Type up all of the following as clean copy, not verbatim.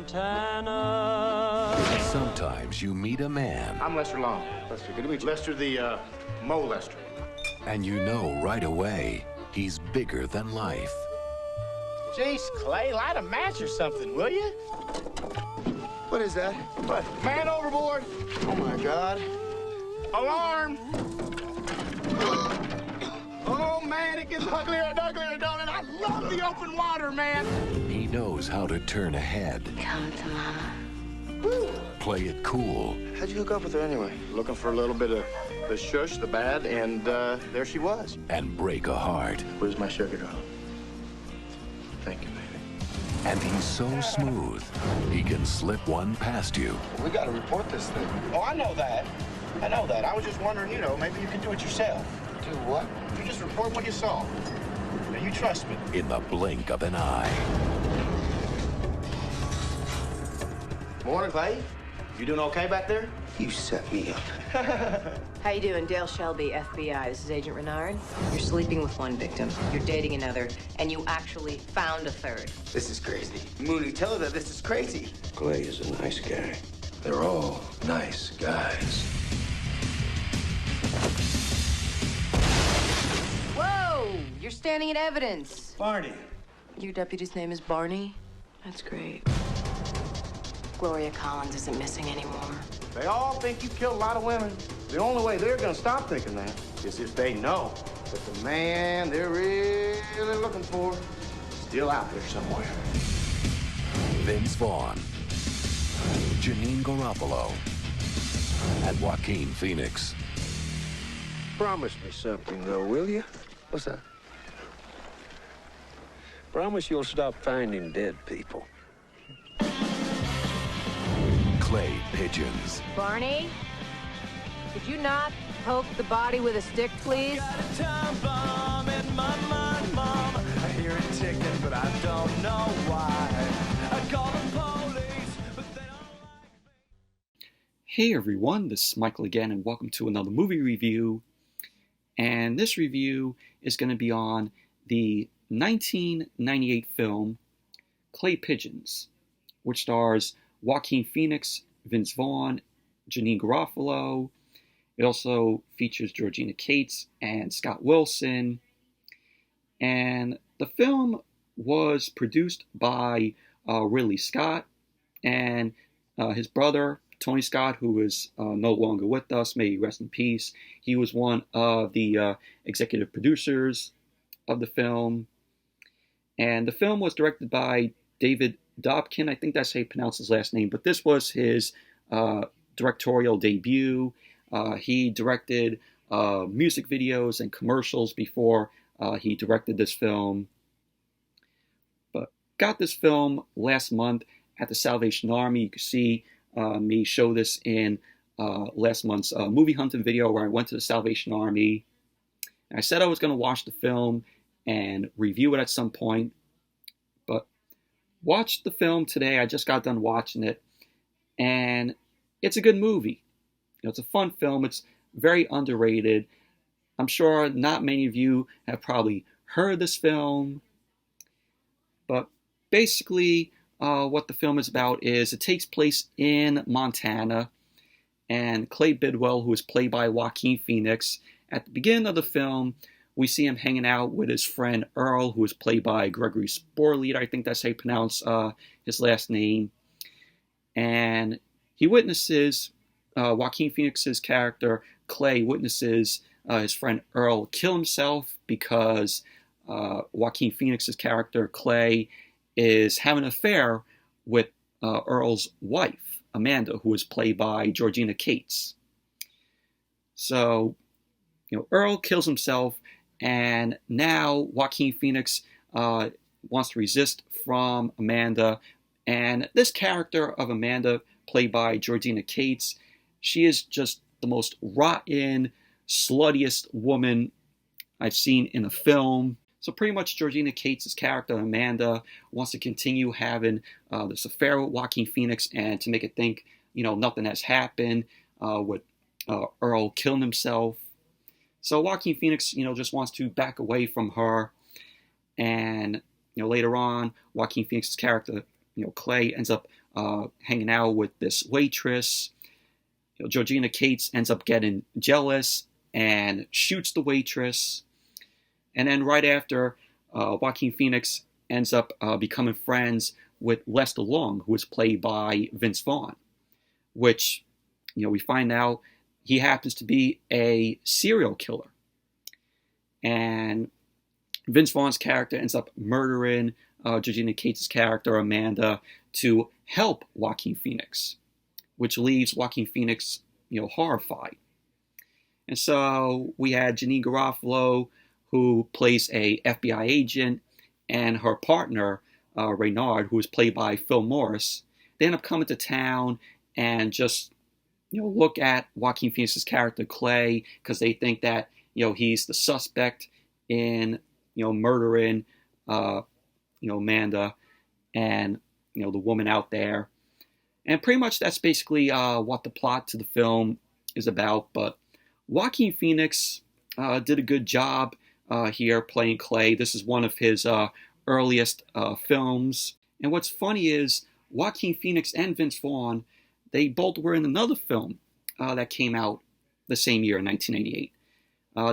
Montana. Sometimes you meet a man. I'm Lester Long. Lester, good to meet you. Lester the, molester. And you know right away he's bigger than life. Jeez, Clay, light a match or something, will you? What is that? What? Man overboard. Oh, my God. Alarm. Oh, man, it gets uglier and uglier, don't it? I love the open water, man. He knows how to turn a head. Come to mama. Woo. Play it cool. How'd you hook up with her anyway? Looking for a little bit of the shush, the bad, and there she was. And break a heart. Where's my sugar doll? Thank you, baby. And he's so smooth, he can slip one past you. We gotta report this thing. Oh, I know that. I know that. I was just wondering, maybe you can do it yourself. Do what? You just report what you saw. Now, you trust me. In the blink of an eye. Morning, Clay. You doing okay back there? You set me up. How you doing? Dale Shelby, FBI. This is Agent Reynard. You're sleeping with one victim, you're dating another, and you actually found a third. This is crazy. Mooney, tell her that this is crazy. Clay is a nice guy. They're all nice guys. Whoa! You're standing in evidence. Barney. Your deputy's name is Barney? That's great. Gloria Collins isn't missing anymore. They all think you killed a lot of women. The only way they're gonna stop thinking that is if they know that the man they're really looking for is still out there somewhere. Vince Vaughn, Janeane Garofalo, and Joaquin Phoenix. Promise me something, though, will you? What's that? Promise you'll stop finding dead people. Clay Pigeons. Barney? Could you not poke the body with a stick, please? Got a time bomb in my mind, Mom. I hear it ticking, but I don't know why. I call the police, but they don't like me. Hey everyone, this is Michael again, and welcome to another movie review. And this review is going to be on the 1998 film Clay Pigeons, which stars Joaquin Phoenix, Vince Vaughn, Janeane Garofalo. It also features Georgina Cates and Scott Wilson. And the film was produced by Ridley Scott and his brother, Tony Scott, who is no longer with us. May he rest in peace. He was one of the executive producers of the film. And the film was directed by David Dobkin. I think that's how you pronounce his last name. But this was his directorial debut. He directed music videos and commercials before he directed this film. But got this film last month at the Salvation Army. You can see me show this in last month's movie hunting video where I went to the Salvation Army. And I said I was going to watch the film and review it at some point. But watched the film today. I just got done watching it. And it's a good movie. It's a fun film. It's very underrated. I'm sure not many of you have probably heard this film. But basically, what the film is about is it takes place in Montana. And Clay Bidwell, who is played by Joaquin Phoenix, at the beginning of the film, we see him hanging out with his friend Earl, who is played by Gregory Sporlead. I think that's how you pronounce his last name. And he witnesses, Joaquin Phoenix's character, Clay, witnesses his friend Earl kill himself because Joaquin Phoenix's character, Clay, is having an affair with Earl's wife, Amanda, who is played by Georgina Cates. So, Earl kills himself, and now Joaquin Phoenix wants to resist from Amanda. And this character of Amanda, played by Georgina Cates, she is just the most rotten, sluttiest woman I've seen in a film. So pretty much Georgina Cates' character, Amanda, wants to continue having this affair with Joaquin Phoenix and to make it think, nothing has happened with Earl killing himself. So Joaquin Phoenix, just wants to back away from her. And, later on, Joaquin Phoenix's character, Clay, ends up hanging out with this waitress. Georgina Cates ends up getting jealous and shoots the waitress. And then right after, Joaquin Phoenix ends up becoming friends with Lester Long, who is played by Vince Vaughn, which, we find out he happens to be a serial killer. And Vince Vaughn's character ends up murdering Georgina Cates' character, Amanda, to help Joaquin Phoenix, which leaves Joaquin Phoenix, horrified. And so we had Janeane Garofalo, who plays a FBI agent, and her partner, Reynard, who is played by Phil Morris. They end up coming to town and just, look at Joaquin Phoenix's character, Clay, because they think that, he's the suspect in, murdering, Amanda and, the woman out there. And pretty much that's basically what the plot to the film is about. But Joaquin Phoenix did a good job here playing Clay. This is one of his earliest films. And what's funny is Joaquin Phoenix and Vince Vaughn, they both were in another film that came out the same year, in 1998.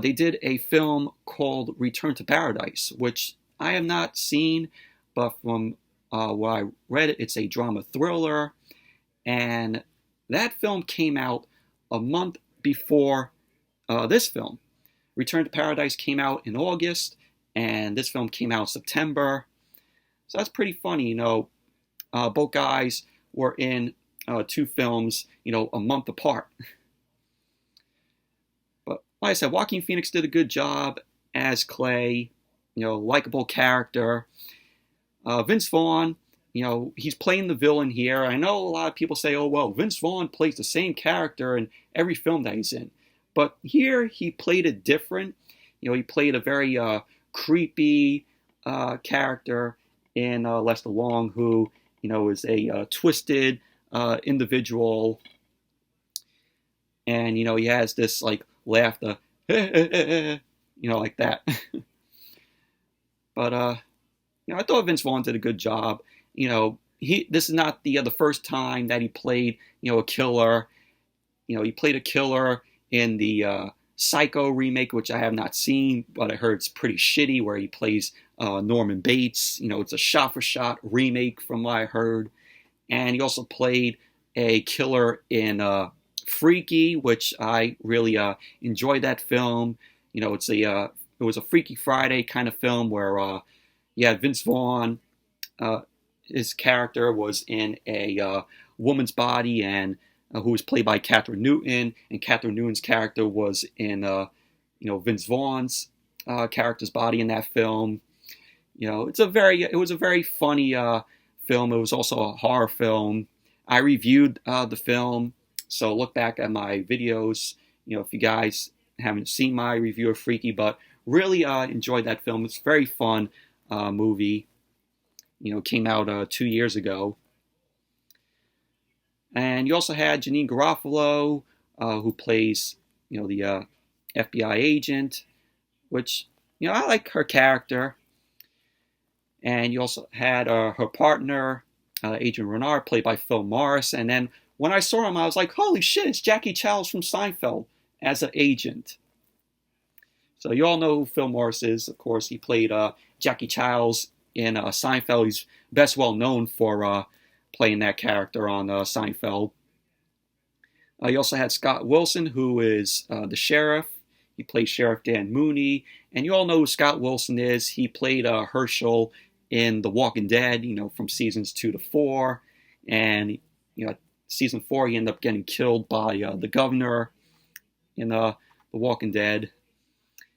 They did a film called Return to Paradise, which I have not seen, but from what I read, it's a drama thriller. And that film came out a month before this film. Return to Paradise came out in August, and this film came out in September. So that's pretty funny, both guys were in two films, a month apart. But like I said, Joaquin Phoenix did a good job as Clay, likable character. Vince Vaughn, he's playing the villain here. I know a lot of people say, oh, well, Vince Vaughn plays the same character in every film that he's in. But here he played it different. He played a very creepy character in Lester Long, who, is a twisted individual. And, he has this, laughter, like that. But, I thought Vince Vaughn did a good job. This is not the first time that he played, a killer. He played a killer in the Psycho remake, which I have not seen, but I heard it's pretty shitty, where he plays Norman Bates. It's a shot-for-shot remake from what I heard. And he also played a killer in Freaky, which I really enjoyed that film. It was a Freaky Friday kind of film where Vince Vaughn, his character was in a woman's body, and who was played by Catherine Newton, and Catherine Newton's character was in Vince Vaughn's character's body in that film. It was a very funny film. It was also a horror film. I reviewed the film, so look back at my videos, if you guys haven't seen my review of Freaky, but really enjoyed that film. It's a very fun movie. Came out 2 years ago. And you also had Janeane Garofalo, who plays, the FBI agent, which, I like her character. And you also had her partner, Agent Reynard, played by Phil Morris. And then when I saw him, I was like, holy shit, it's Jackie Childs from Seinfeld as an agent. So you all know who Phil Morris is. Of course, he played Jackie Childs in Seinfeld. He's best well known for playing that character on Seinfeld. You also had Scott Wilson, who is the sheriff. He plays Sheriff Dan Mooney. And you all know who Scott Wilson is. He played Herschel in The Walking Dead, from seasons 2 to 4. And, season 4, he ended up getting killed by the governor in The Walking Dead.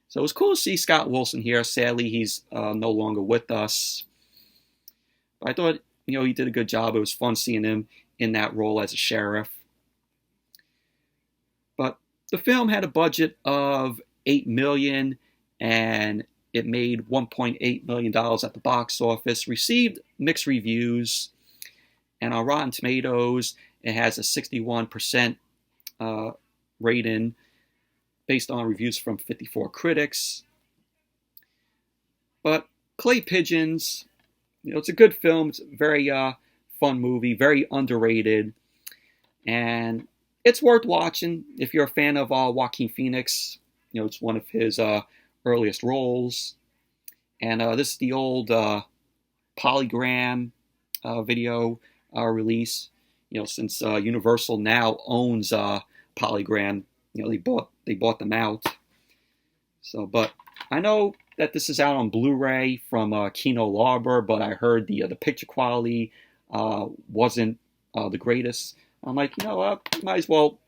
So it was cool to see Scott Wilson here. Sadly, he's no longer with us. But I thought, he did a good job. It was fun seeing him in that role as a sheriff. But the film had a budget of $8 million, and it made $1.8 million at the box office. Received mixed reviews, and on Rotten Tomatoes, it has a 61% rating based on reviews from 54 critics. But Clay Pigeons, it's a good film. It's very fun movie, very underrated, and it's worth watching if you're a fan of Joaquin Phoenix. It's one of his earliest roles, and this is the old polygram video release. Since Universal now owns Polygram, they bought them out. So, but I know that this is out on Blu-ray from Kino Lorber, but I heard the picture quality wasn't the greatest. I'm like, might as well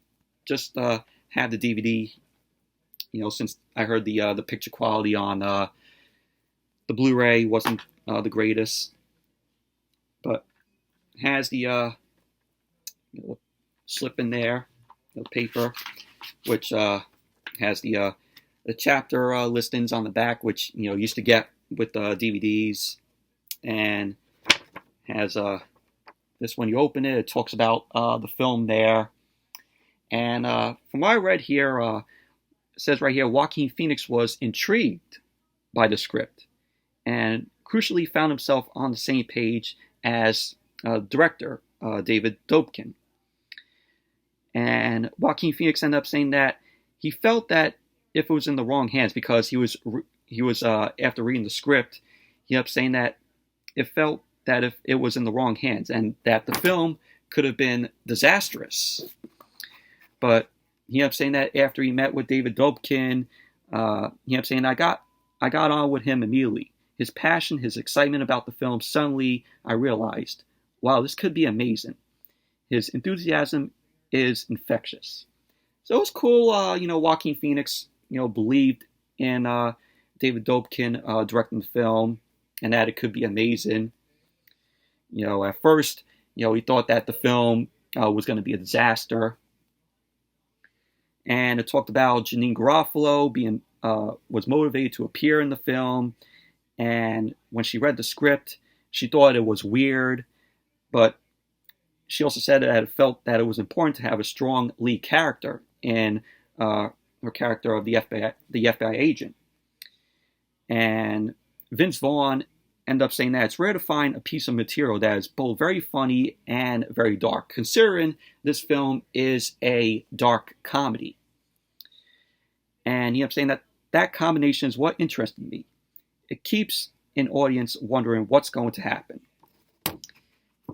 just have the DVD. Since I heard the picture quality on the Blu-ray wasn't the greatest, but it has the slip in there, the paper, which has the chapter listings on the back, which used to get with DVDs, and has this. When you open it, it talks about the film there, and from what I read here, it says right here, Joaquin Phoenix was intrigued by the script, and crucially found himself on the same page as director David Dobkin. And Joaquin Phoenix ended up saying that he felt that if it was in the wrong hands, because he was after reading the script, he ended up saying that it felt that if it was in the wrong hands, and that the film could have been disastrous. But he ended up saying that after he met with David Dobkin, he ended up saying, I got on with him immediately. His passion, his excitement about the film, suddenly I realized, wow, this could be amazing. His enthusiasm is infectious. So it was cool, Joaquin Phoenix, believed in David Dobkin directing the film, and that it could be amazing. At first, he thought that the film was going to be a disaster. And it talked about Janeane Garofalo was motivated to appear in the film, and when she read the script, she thought it was weird, but she also said that it felt that it was important to have a strong lead character in her character of the FBI agent. And Vince Vaughn ended up saying that it's rare to find a piece of material that is both very funny and very dark, considering this film is a dark comedy. And he ended up saying that combination is what interested me. It keeps an audience wondering what's going to happen.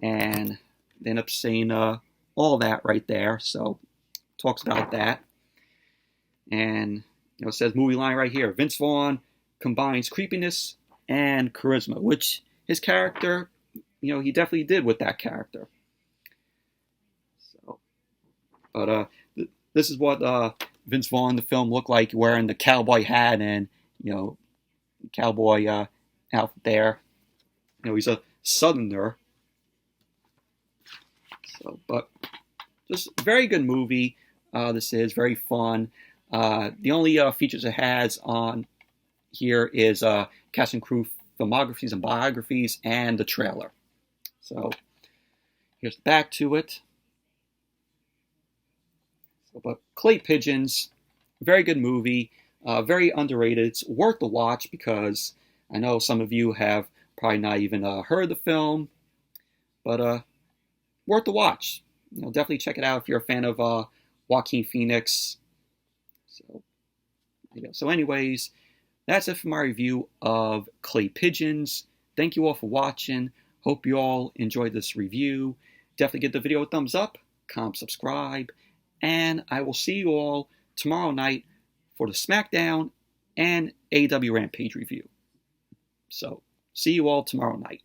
And they end up saying all that right there. So talks about that. And it says movie line right here. Vince Vaughn combines creepiness and charisma, which his character, he definitely did with that character. So, but this is what Vince Vaughn, the film, looked like, wearing the cowboy hat and cowboy outfit there. He's a Southerner. So, but just a very good movie. This is very fun. The only features it has on here is cast and crew filmographies and biographies and the trailer. So here's the back to it. So, but Clay Pigeons, very good movie, very underrated. It's worth the watch because I know some of you have probably not even heard the film, but worth the watch. Definitely check it out if you're a fan of Joaquin Phoenix. So anyways, that's it for my review of Clay Pigeons. Thank you all for watching. Hope you all enjoyed this review. Definitely give the video a thumbs up, comment, subscribe, and I will see you all tomorrow night for the SmackDown and AEW Rampage review. So, see you all tomorrow night.